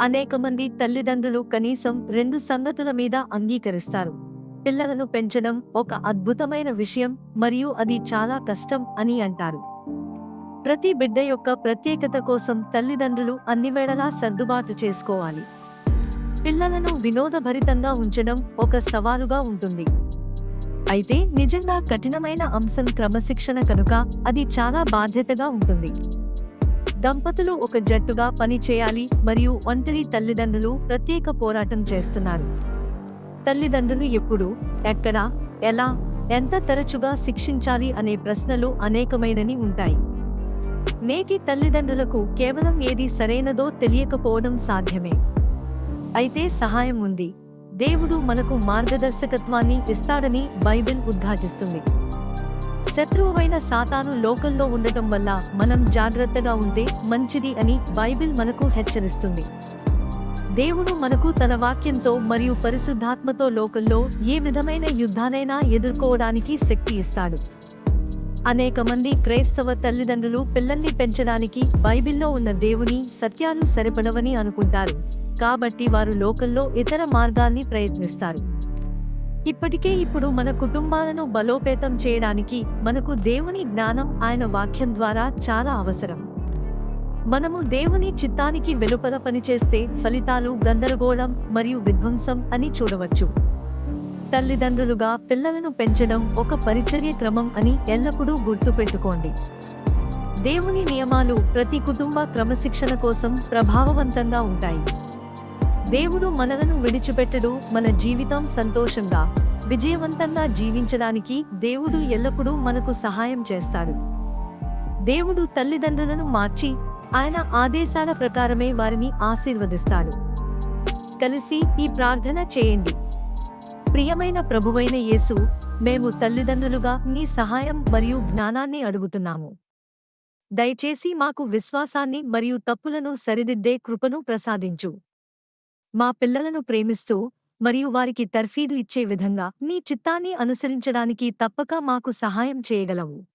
అనేక మంది తల్లిదండ్రులు కనీసం 2 సంగతుల మీద అంగీకరిస్తారు. పిల్లలను పెంచడం ఒక అద్భుతమైన విషయం మరియు అది చాలా కష్టం అని అంటారు. ప్రతి బిడ్డ యొక్క ప్రత్యేకత కోసం తల్లిదండ్రులు అన్ని వేళలా సర్దుబాటు చేసుకోవాలి. పిల్లలను వినోదభరితంగా ఉంచడం ఒక సవాలుగా ఉంటుంది. అయితే నిజంగా కఠినమైన అంశం క్రమశిక్షణ కనుక అది చాలా బాధ్యతగా ఉంటుంది. దంపతులు ఒక జట్టుగా పని చేయాలి మరియు ఒంటరి తల్లిదండ్రులు ప్రత్యేక పోరాటం చేస్తున్నారు. తల్లిదండ్రులు ఎప్పుడు, ఎక్కడ, ఎలా, ఎంత తరచుగా శిక్షించాలి అనే ప్రశ్నలు అనేకమైనని ఉంటాయి. నేటి తల్లిదండ్రులకు కేవలం ఏది సరైనదో తెలియకపోవడం సాధ్యమే. అయితే సహాయం ఉంది. దేవుడు మనకు మార్గదర్శకత్వాన్ని ఇస్తాడని బైబిల్ ఉద్ఘాటిస్తుంది. శత్రువైన సాతాను లోకంలో ఉండటం వల్ల మనం జాగ్రత్తగా ఉంటే మంచిది అని బైబిల్ మనకు హెచ్చరిస్తుంది. దేవుడు మనకు తన వాక్యంతో మరియు పరిశుద్ధాత్మతో లోకంలో ఏ విధమైన యుద్ధానైనా ఎదుర్కోవడానికి శక్తి ఇస్తాడు. అనేక మంది క్రైస్తవ తల్లిదండ్రులు పిల్లల్ని పెంచడానికి బైబిల్లో ఉన్న దేవుని సత్యాలు సరిపడవని అనుకుంటారు, కాబట్టి వారు లోకంలో ఇతర మార్గాల్ని ప్రయత్నిస్తారు. ఇప్పుడు మన కుటుంబాలను బలోపేతం చేయడానికి మనకు దేవుని జ్ఞానం ఆయన వాక్యం ద్వారా చాలా అవసరం. మనము దేవుని చిత్తానికి వెలుపల పనిచేస్తే ఫలితాలు గందరగోళం మరియు విధ్వంసం అని చూడవచ్చు. తల్లిదండ్రులుగా పిల్లలను పెంచడం ఒక పరిచర్య క్రమం అని ఎల్లప్పుడూ గుర్తుపెట్టుకోండి. దేవుని నియమాలు ప్రతి కుటుంబ క్రమశిక్షణ కోసం ప్రభావవంతంగా ఉంటాయి. దేవుడు మనలను విడిచిపెట్టడు. మన జీవితం సంతోషంగా, విజయవంతంగా జీవించడానికి దేవుడు ఎల్లప్పుడూ మనకు సహాయం చేస్తాడు. దేవుడు తల్లిదండ్రులను మార్చి ఆయన ఆదేశాల ప్రకారమే వారిని ఆశీర్వదిస్తాడు. కలిసి ఈ ప్రార్థన చేయండి. ప్రియమైన ప్రభువైన యేసు, మేము తల్లిదండ్రులుగా నీ సహాయం మరియు జ్ఞానాన్ని అడుగుతున్నాము. దయచేసి మాకు విశ్వాసాన్ని మరియు తప్పులను సరిదిద్దే కృపను ప్రసాదించు. మా పిల్లలను ప్రేమిస్తూ మరియు వారికి తర్ఫీదు ఇచ్చే విధంగా నీ చిత్తాన్ని అనుసరించడానికి తప్పక మాకు సహాయం చేయగలవు.